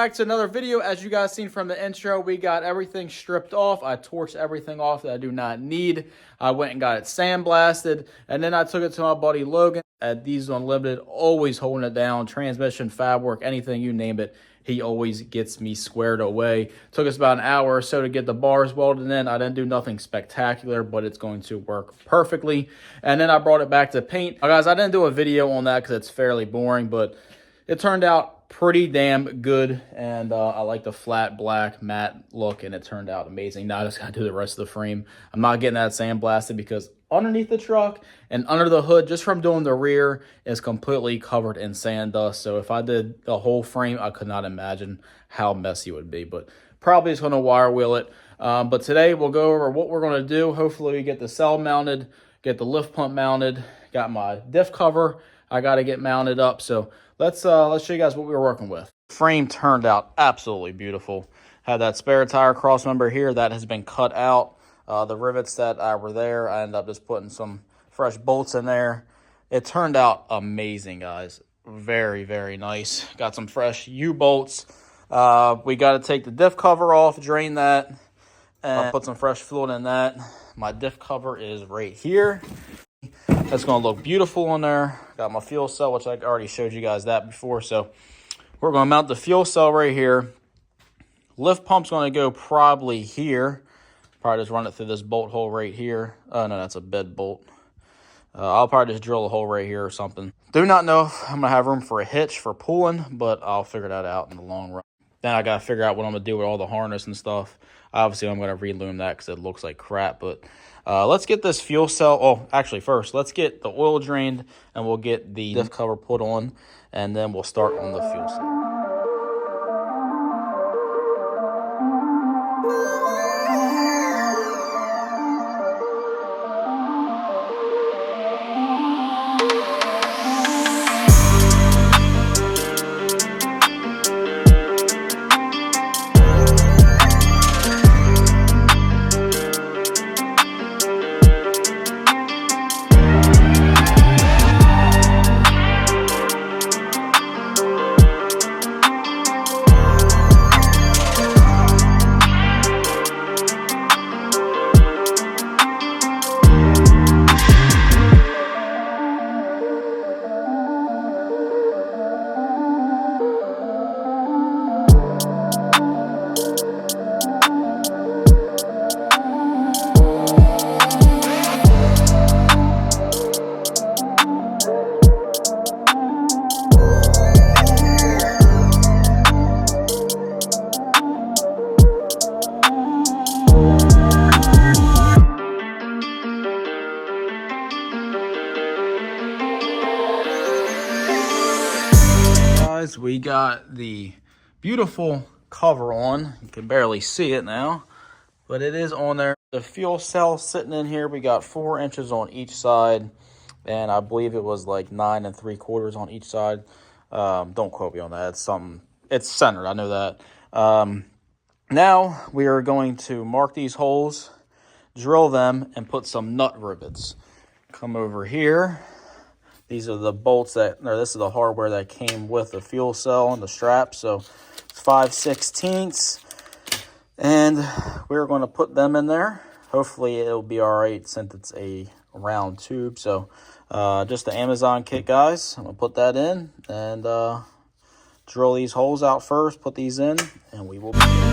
back to another video. As you guys seen from the intro, we got everything stripped off. I torched everything off that I do not need. I went and got it sandblasted, and then I took it to my buddy Logan at These Unlimited, always holding it down. Transmission, fab work, anything, you name it. He always gets me squared away. Took us about an hour or so to get the bars welded in. I didn't do nothing spectacular, but it's going to work perfectly. And then I brought it back to paint. Now, guys, I didn't do a video on that because it's fairly boring, but it turned out pretty damn good, and I like the flat black matte look, and it turned out amazing. Now I just gotta do the rest of the frame. I'm not getting that sandblasted because underneath the truck and under the hood, just from doing the rear, is completely covered in sand dust. So if I did the whole frame, I could not imagine how messy it would be, but probably just gonna wire wheel it. But today we'll go over what we're gonna do. Hopefully we get the cell mounted, get the lift pump mounted, got my diff cover I gotta get mounted up. So let's show you guys what we were working with. Frame turned out absolutely beautiful. Had that spare tire cross member here that has been cut out. The rivets that were there, I ended up just putting some fresh bolts in there. It turned out amazing, guys. Very, very nice. Got some fresh U-bolts. We got to take the diff cover off, drain that, and I'll put some fresh fluid in that. My diff cover is right here. That's going to look beautiful on there. Got my fuel cell, which I already showed you guys that before. So we're going to mount the fuel cell right here. Lift pump's going to go probably here. Probably just run it through this bolt hole right here. Oh, no, that's a bed bolt. I'll probably just drill a hole right here or something. Do not know if I'm going to have room for a hitch for pulling, but I'll figure that out in the long run. Then I got to figure out what I'm going to do with all the harness and stuff. Obviously, I'm going to reloom that because it looks like crap, but let's get this fuel cell. Oh, actually, first, let's get the oil drained, and we'll get the diff cover put on, and then we'll start on the fuel cell. We got the beautiful cover on. You can barely see it now, but it is on there. The fuel cell sitting in here, we got 4 inches on each side, and I believe it was like 9 3/4 on each side. Don't quote me on that. It's something. It's centered. I know that. Now we are going to mark these holes, drill them, and put some nut rivets. Come over here. These are the bolts that, or this is the hardware that came with the fuel cell and the strap. So it's 5/16, and we're going to put them in there. Hopefully it'll be all right since it's a round tube. So just the Amazon kit, guys. I'm going to put that in and drill these holes out first, put these in, and we will begin.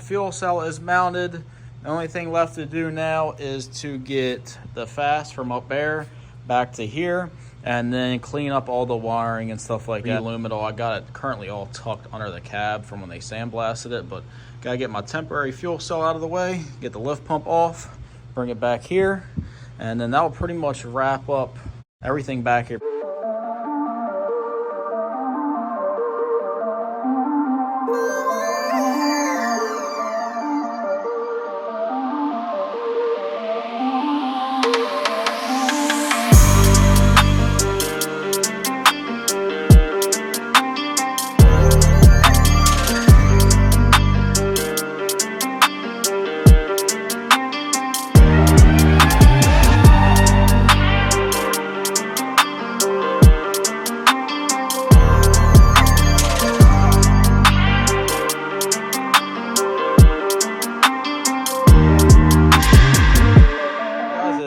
fuel cell is mounted. The only thing left to do now is to get the fast from up there back to here, and then clean up all the wiring and stuff like that. Relume it all. I got it currently all tucked under the cab from when they sandblasted it, but gotta get my temporary fuel cell out of the way, get the lift pump off, bring it back here, and then that will pretty much wrap up everything back here.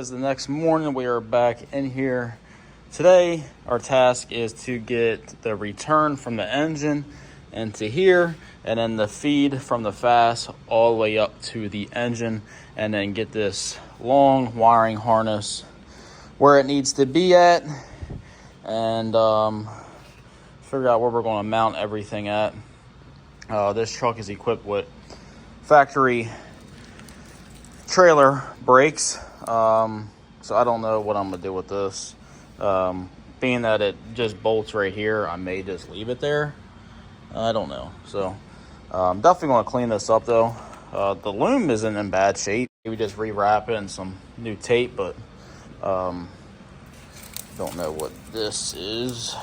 The next morning we are back in here. Today our task is to get the return from the engine into here, and then the feed from the fast all the way up to the engine, and then get this long wiring harness where it needs to be at, and figure out where we're going to mount everything at. This truck is equipped with factory trailer brakes. So I don't know what I'm gonna do with this. Being that it just bolts right here, I may just leave it there. I don't know. So I'm definitely gonna clean this up though. The loom isn't in bad shape. Maybe just rewrap it in some new tape, but don't know what this is.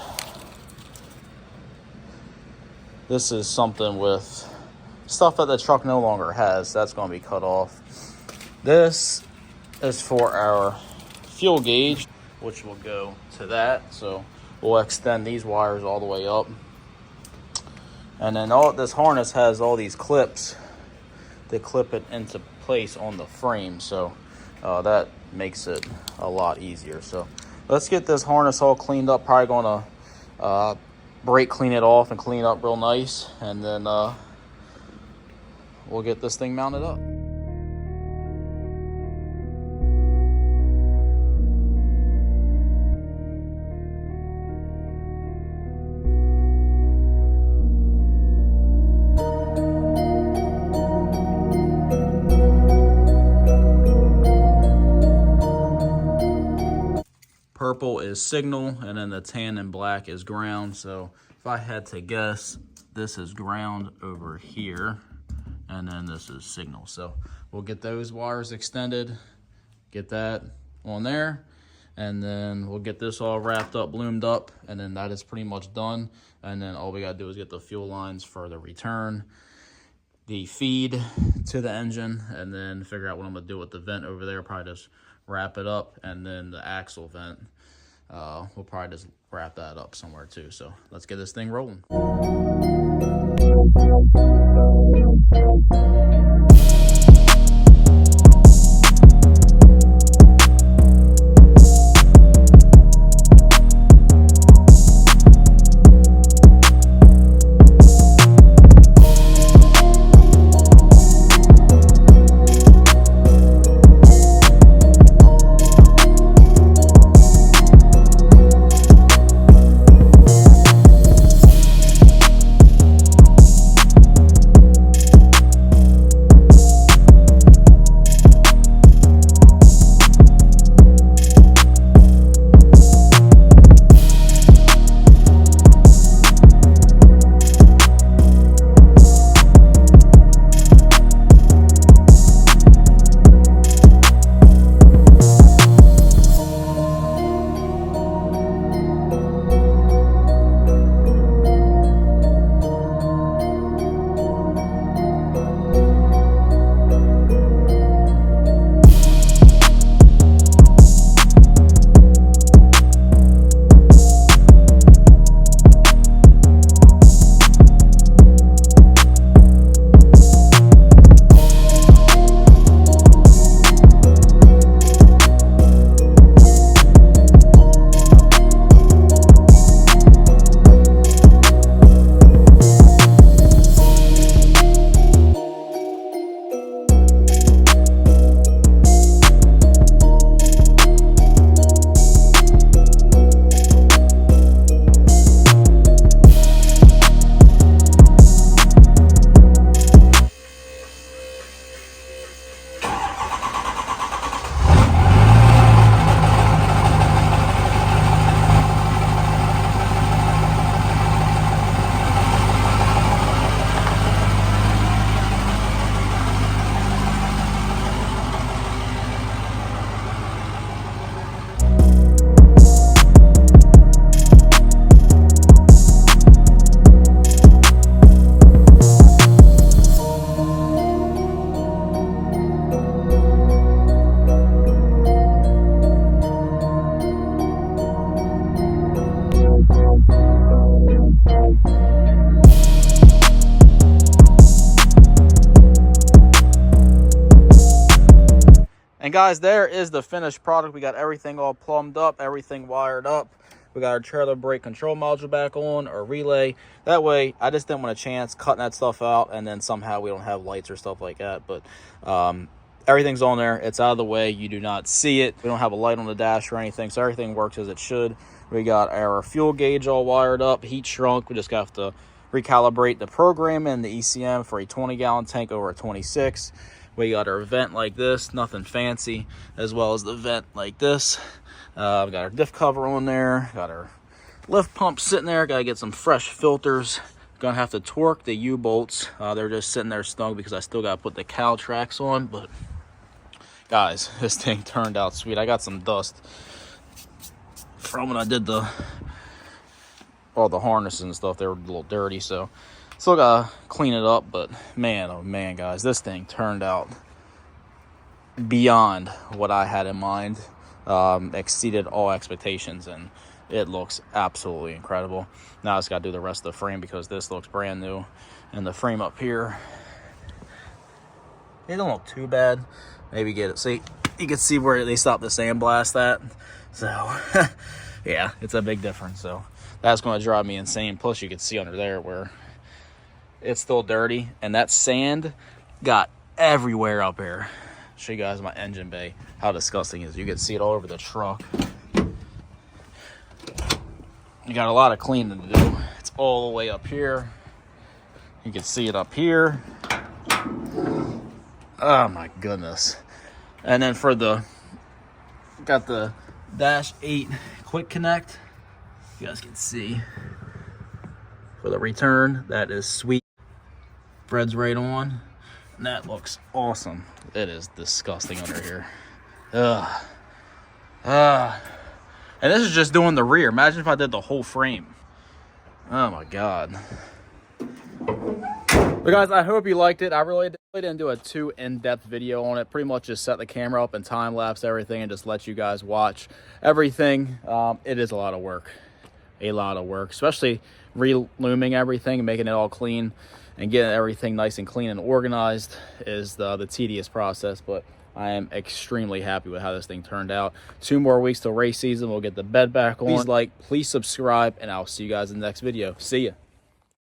This is something with stuff that the truck no longer has. That's gonna be cut off. This is for our fuel gauge, which will go to that. So we'll extend these wires all the way up. And then this harness has all these clips that clip it into place on the frame. So that makes it a lot easier. So let's get this harness all cleaned up. Probably gonna brake clean it off and clean it up real nice. And then we'll get this thing mounted up. Purple is signal, and then the tan and black is ground. So if I had to guess, this is ground over here, and then this is signal. So we'll get those wires extended, get that on there, and then we'll get this all wrapped up, loomed up, and then that is pretty much done. And then all we gotta do is get the fuel lines for the return, the feed to the engine, and then figure out what I'm gonna do with the vent over there. Probably just wrap it up, and then the axle vent, we'll probably just wrap that up somewhere too. So let's get this thing rolling. guys, there is the finished product. We got everything all plumbed up, everything wired up. We got our trailer brake control module back on, our relay. That way, I just didn't want a chance cutting that stuff out and then somehow we don't have lights or stuff like that. But everything's on there. It's out of the way. You do not see it. We don't have a light on the dash or anything, so everything works as it should. We got our fuel gauge all wired up, heat shrunk. We just have to recalibrate the program and the ECM for a 20-gallon tank over a 26. We got our vent like this, nothing fancy, as well as the vent like this. We got our diff cover on there, got our lift pump sitting there. Got to get some fresh filters. Gonna have to torque the U-bolts. They're just sitting there snug because I still got to put the cowl tracks on. But guys, this thing turned out sweet. I got some dust from when I did all the harnesses and stuff. They were a little dirty, so still gotta clean it up. But man, oh man, guys, this thing turned out beyond what I had in mind. Exceeded all expectations, and it looks absolutely incredible. Now I just gotta do the rest of the frame because this looks brand new, and the frame up here, it don't look too bad. Maybe get it, see, you can see where they stopped the sandblast at. So yeah, it's a big difference. So that's going to drive me insane. Plus you can see under there where it's still dirty, and that sand got everywhere up here. Show you guys my engine bay, how disgusting it is. You can see it all over the truck. You got a lot of cleaning to do. It's all the way up here. You can see it up here. Oh my goodness. And then for got the Dash 8 quick connect. You guys can see for the return, that is sweet. Threads right on, and that looks awesome. It is disgusting under here. And this is just doing the rear. Imagine if I did the whole frame. Oh my god. But guys, I hope you liked it. I really didn't do a too in-depth video on it. Pretty much just set the camera up and time-lapse everything and just let you guys watch everything. It is a lot of work. A lot of work, especially re-looming everything and making it all clean and getting everything nice and clean and organized is the tedious process. But I am extremely happy with how this thing turned out. 2 more weeks till race season. We'll get the bed back on. Please like, please subscribe, and I'll see you guys in the next video. See ya.